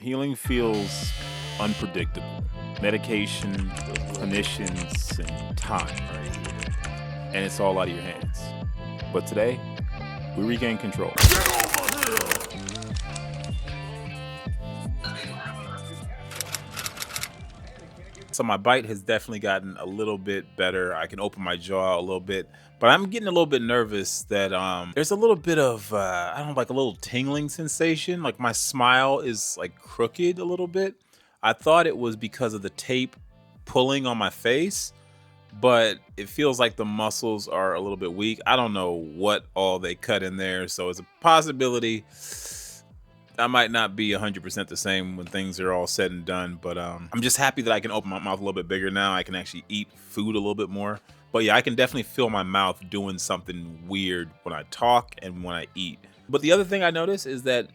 Healing feels unpredictable. Medication, clinicians, and time, right? And it's all out of your hands. But today, we regain control. So my bite has definitely gotten a little bit better. I can open my jaw a little bit, but I'm getting a little bit nervous that there's a little bit of I don't know, like a little tingling sensation. Like my smile is like crooked a little bit. I thought it was because of the tape pulling on my face, but it feels like the muscles are a little bit weak. I don't know what all they cut in there, so it's a possibility I might not be 100% the same when things are all said and done, but I'm just happy that I can open my mouth a little bit bigger now. I can actually eat food a little bit more. But yeah, I can definitely feel my mouth doing something weird when I talk and when I eat. But the other thing I notice is that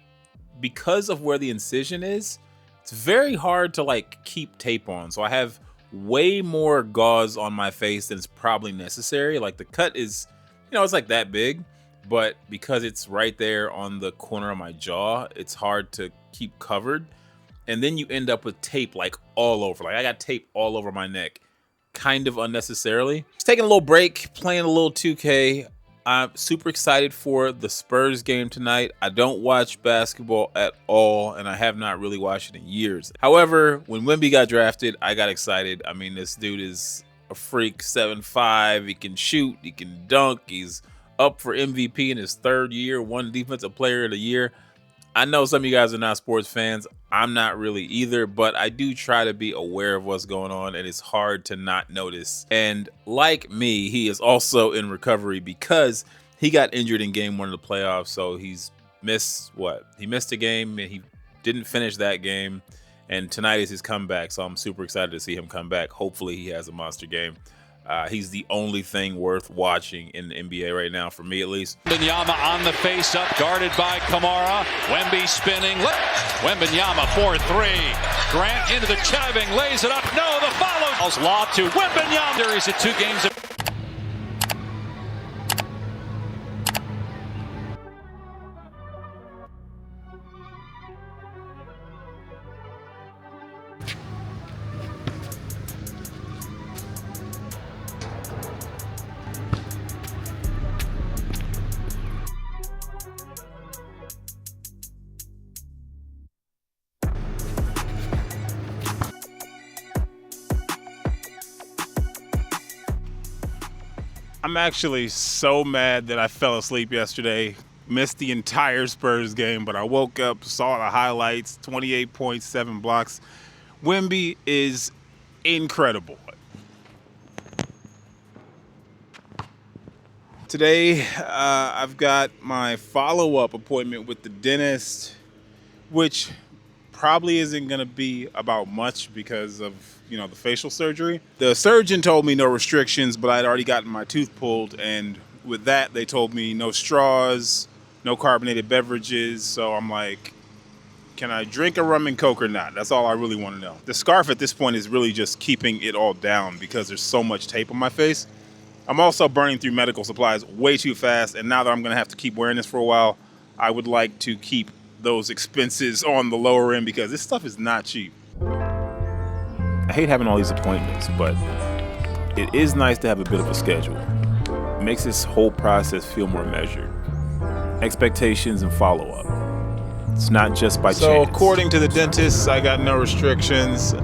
because of where the incision is, it's very hard to like keep tape on. So I have way more gauze on my face than is probably necessary. Like the cut is, it's like that big. But because it's right there on the corner of my jaw, it's hard to keep covered. And then you end up with tape like all over. Like I got tape all over my neck, kind of unnecessarily. Just taking a little break, playing a little 2K. I'm super excited for the Spurs game tonight. I don't watch basketball at all, and I have not really watched it in years. However, when Wemby got drafted, I got excited. I mean, this dude is a freak, 7'5". He can shoot, he can dunk, he's up for MVP in his third year, won Defensive Player of the Year. I know some of you guys are not sports fans. I'm not really either, but I do try to be aware of what's going on, and it's hard to not notice. And like me, he is also in recovery because he got injured in game 1 of the playoffs, so he's missed He missed a game, and he didn't finish that game, and tonight is his comeback, so I'm super excited to see him come back. Hopefully he has a monster game. He's the only thing worth watching in the NBA right now, for me at least. Wembanyama on the face-up, guarded by Kamara. Wemby spinning. Wembanyama 4-3. Grant into the chiving, lays it up. No, the follow. Law to Wembanyama. He's at 2 games. I'm actually so mad that I fell asleep yesterday, missed the entire Spurs game, but I woke up, saw the highlights, 28 points, 7 blocks. Wemby is incredible. Today, I've got my follow-up appointment with the dentist, which probably isn't going to be about much because of the facial surgery. The surgeon told me no restrictions, but I'd already gotten my tooth pulled, and with that they told me no straws, no carbonated beverages. So I'm like, can I drink a rum and coke or not? That's all I really want to know. The scarf at this point is really just keeping it all down because there's so much tape on my face. I'm also burning through medical supplies way too fast, and now that I'm going to have to keep wearing this for a while, I would like to keep those expenses on the lower end because this stuff is not cheap. I hate having all these appointments, but it is nice to have a bit of a schedule. It makes this whole process feel more measured. Expectations and follow-up. It's not just by chance. So according to the dentist, I got no restrictions.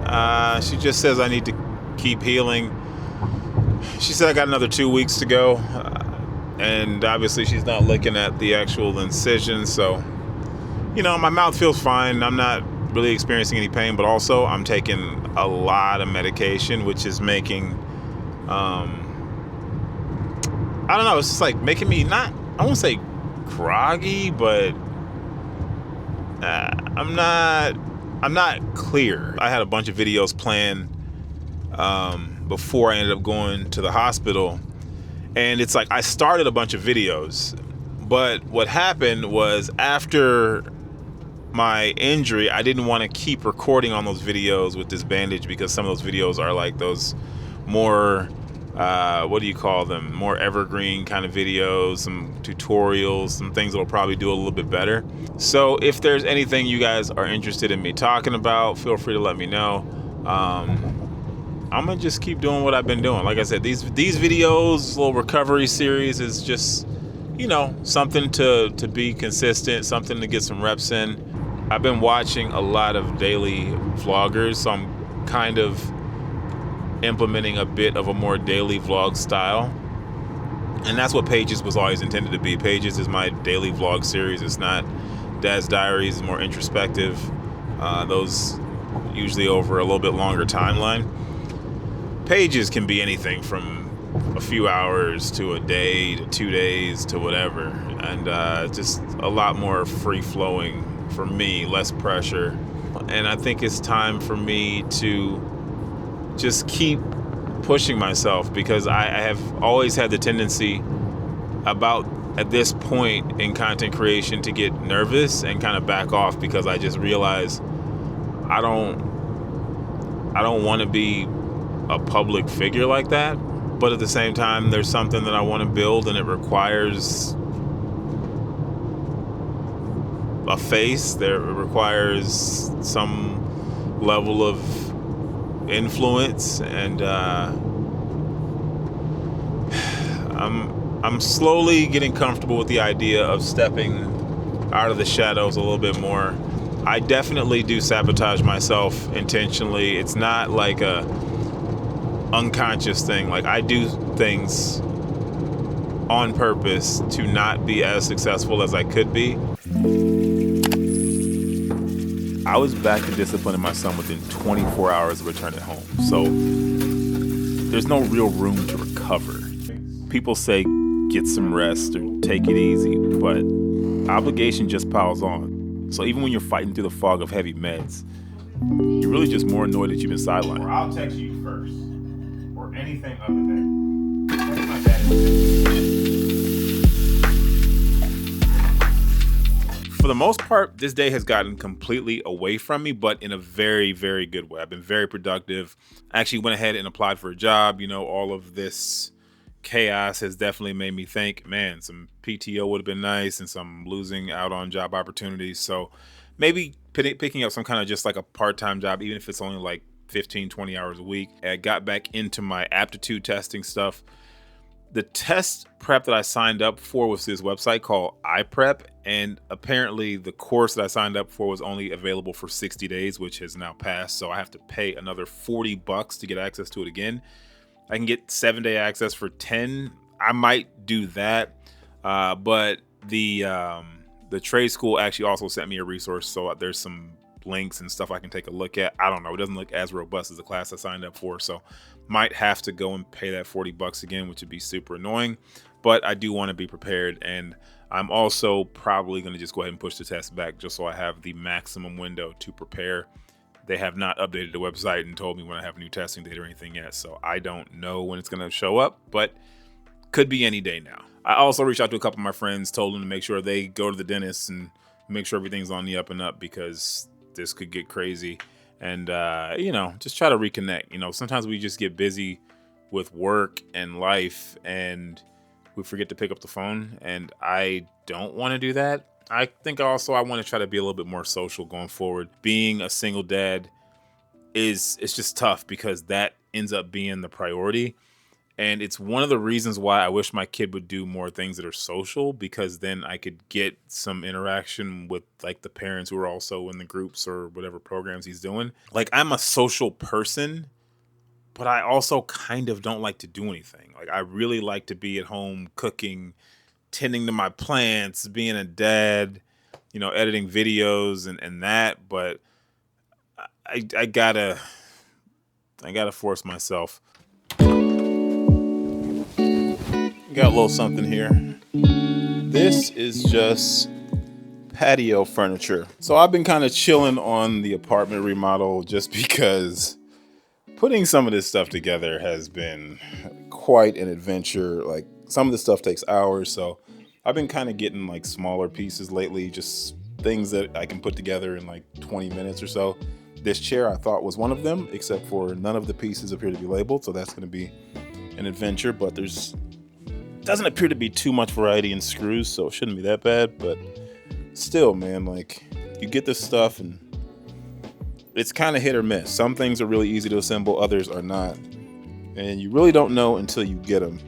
She just says I need to keep healing. She said I got another 2 weeks to go. And obviously she's not looking at the actual incision, so my mouth feels fine. I'm not really experiencing any pain, but also I'm taking a lot of medication, which is making, I don't know, it's just like making me I won't say groggy, but I'm not clear. I had a bunch of videos planned before I ended up going to the hospital, and it's like I started a bunch of videos, but what happened was after my injury, I didn't want to keep recording on those videos with this bandage because some of those videos are like those more what do you call them, more evergreen kind of videos, some tutorials, some things that'll probably do a little bit better. So if there's anything you guys are interested in me talking about, feel free to let me know. I'm gonna just keep doing what I've been doing. Like I said, these videos, little recovery series, is just, something to be consistent, something to get some reps in. I've been watching a lot of daily vloggers, so I'm kind of implementing a bit of a more daily vlog style. And that's what Pages was always intended to be. Pages is my daily vlog series. It's not Dad's Diaries, it's more introspective. Those usually over a little bit longer timeline. Pages can be anything from a few hours to a day to 2 days to whatever. And just a lot more free flowing for me, less pressure. And I think it's time for me to just keep pushing myself, because I have always had the tendency about at this point in content creation to get nervous and kind of back off, because I just realize I don't want to be a public figure like that. But at the same time, there's something that I want to build, and it requires a face. It requires some level of influence, and I'm slowly getting comfortable with the idea of stepping out of the shadows a little bit more. I definitely do sabotage myself intentionally. It's not like a unconscious thing. Like, I do things on purpose to not be as successful as I could be. I was back to disciplining my son within 24 hours of returning home. So there's no real room to recover. People say get some rest or take it easy, but obligation just piles on. So even when you're fighting through the fog of heavy meds, you're really just more annoyed that you've been sidelined. Or I'll text you first, or anything other than text my dad. For the most part, this day has gotten completely away from me, but in a very, very good way. I've been very productive. I actually went ahead and applied for a job. All of this chaos has definitely made me think, man, some PTO would have been nice, and some losing out on job opportunities. So maybe picking up some kind of just like a part-time job, even if it's only like 15, 20 hours a week. I got back into my aptitude testing stuff. The test prep that I signed up for was this website called iPrep, and apparently the course that I signed up for was only available for 60 days, which has now passed. So I have to pay another $40 to get access to it again. I can get 7-day access for 10. I might do that. But the trade school actually also sent me a resource. So there's some links and stuff I can take a look at. I don't know. It doesn't look as robust as the class I signed up for. So might have to go and pay that $40 again, which would be super annoying. But I do want to be prepared. And I'm also probably going to just go ahead and push the test back just so I have the maximum window to prepare. They have not updated the website and told me when I have new testing date or anything yet. So I don't know when it's going to show up, but could be any day now. I also reached out to a couple of my friends, told them to make sure they go to the dentist and make sure everything's on the up and up, because this could get crazy. And, just try to reconnect. Sometimes we just get busy with work and life and we forget to pick up the phone. And I don't want to do that. I think also I want to try to be a little bit more social going forward. Being a single dad it's just tough, because that ends up being the priority. And it's one of the reasons why I wish my kid would do more things that are social, because then I could get some interaction with like the parents who are also in the groups or whatever programs he's doing. Like, I'm a social person, but I also kind of don't like to do anything. Like, I really like to be at home cooking, tending to my plants, being a dad, editing videos and that. But I gotta force myself. Got a little something here. This is just patio furniture. So I've been kind of chilling on the apartment remodel, just because putting some of this stuff together has been quite an adventure. Like, some of the stuff takes hours, so I've been kind of getting like smaller pieces lately, just things that I can put together in like 20 minutes or so. This chair I thought was one of them, except for none of the pieces appear to be labeled, so that's going to be an adventure, but there's doesn't appear to be too much variety in screws, so it shouldn't be that bad. But still, man, like you get this stuff and it's kind of hit or miss. Some things are really easy to assemble, others are not, and you really don't know until you get them.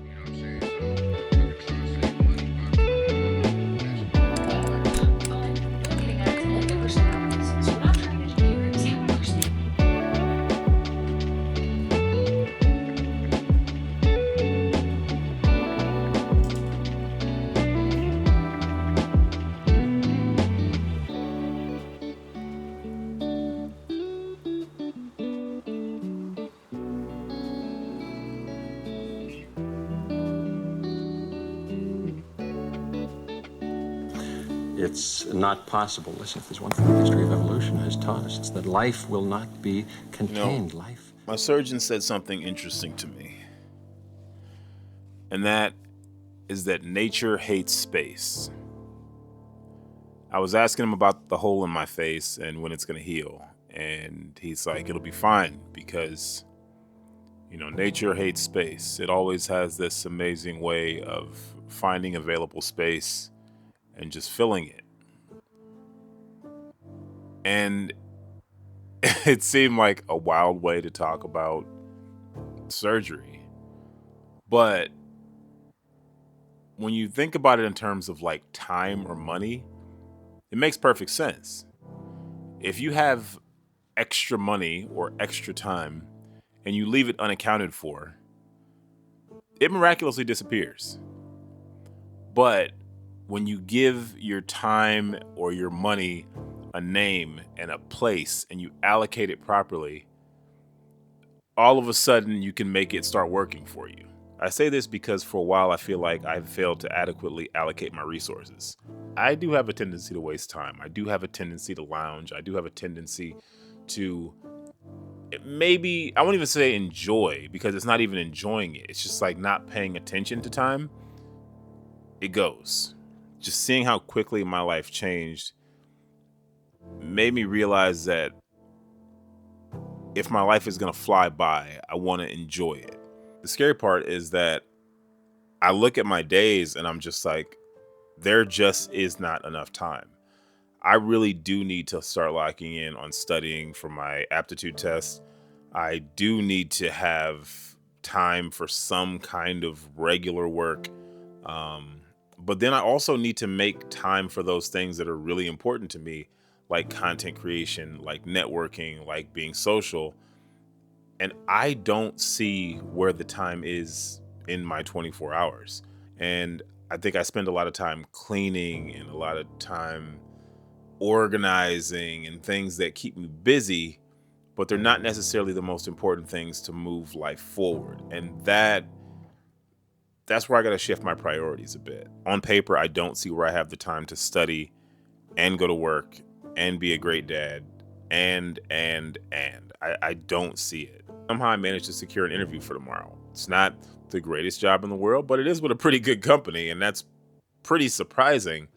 It's not possible. Listen, if there's one thing the history of evolution has taught us, it's that life will not be You know, contained. Life. my surgeon said something interesting to me, and that is that nature hates space. I was asking him about the hole in my face and when it's going to heal. And he's like, it'll be fine because, nature hates space. It always has this amazing way of finding available space and just filling it. And it seemed like a wild way to talk about surgery. But when you think about it in terms of like time or money, it makes perfect sense. If you have extra money or extra time and you leave it unaccounted for, it miraculously disappears. But when you give your time or your money a name and a place and you allocate it properly, all of a sudden you can make it start working for you. I say this because for a while I feel like I've failed to adequately allocate my resources. I do have a tendency to waste time. I do have a tendency to lounge. I do have a tendency to maybe, I won't even say enjoy, because it's not even enjoying it. It's just like not paying attention to time. It goes. Just seeing how quickly my life changed made me realize that if my life is going to fly by, I want to enjoy it. The scary part is that I look at my days and I'm just like, there just is not enough time. I really do need to start locking in on studying for my aptitude test. I do need to have time for some kind of regular work. But then I also need to make time for those things that are really important to me, like content creation, like networking, like being social. And I don't see where the time is in my 24 hours. And I think I spend a lot of time cleaning and a lot of time organizing and things that keep me busy, but they're not necessarily the most important things to move life forward. And that's where I got to shift my priorities a bit. On paper, I don't see where I have the time to study and go to work and be a great dad and I don't see it. Somehow I managed to secure an interview for tomorrow. It's not the greatest job in the world, but it is with a pretty good company, and that's pretty surprising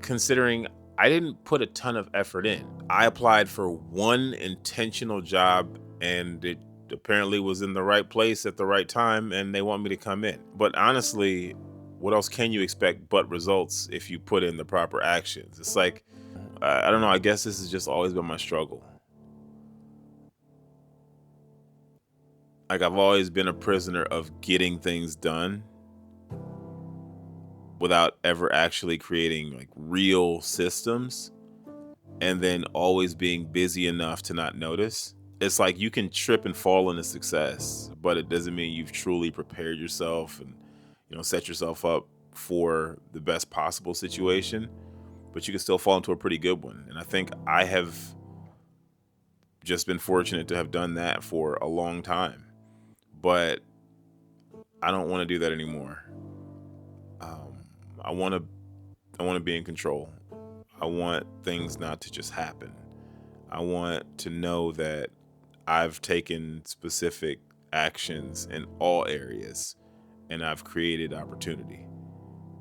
considering I didn't put a ton of effort in. I applied for one intentional job and it apparently was in the right place at the right time and they want me to come in. But honestly, what else can you expect but results if you put in the proper actions? It's like, I don't know, I guess this has just always been my struggle. Like I've always been a prisoner of getting things done without ever actually creating like real systems, and then always being busy enough to not notice. It's like you can trip and fall into success, but it doesn't mean you've truly prepared yourself and set yourself up for the best possible situation, but you can still fall into a pretty good one. And I think I have just been fortunate to have done that for a long time. But I don't want to do that anymore. I want to be in control. I want things not to just happen. I want to know that I've taken specific actions in all areas and I've created opportunity.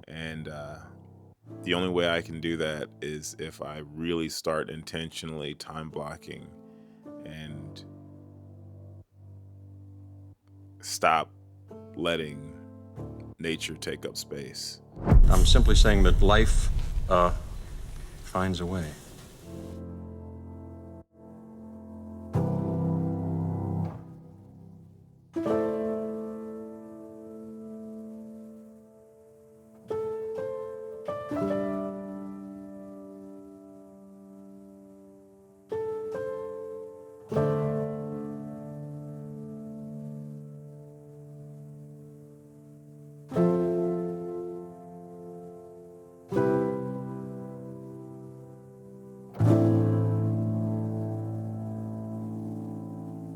And the only way I can do that is if I really start intentionally time blocking and stop letting nature take up space. I'm simply saying that life finds a way.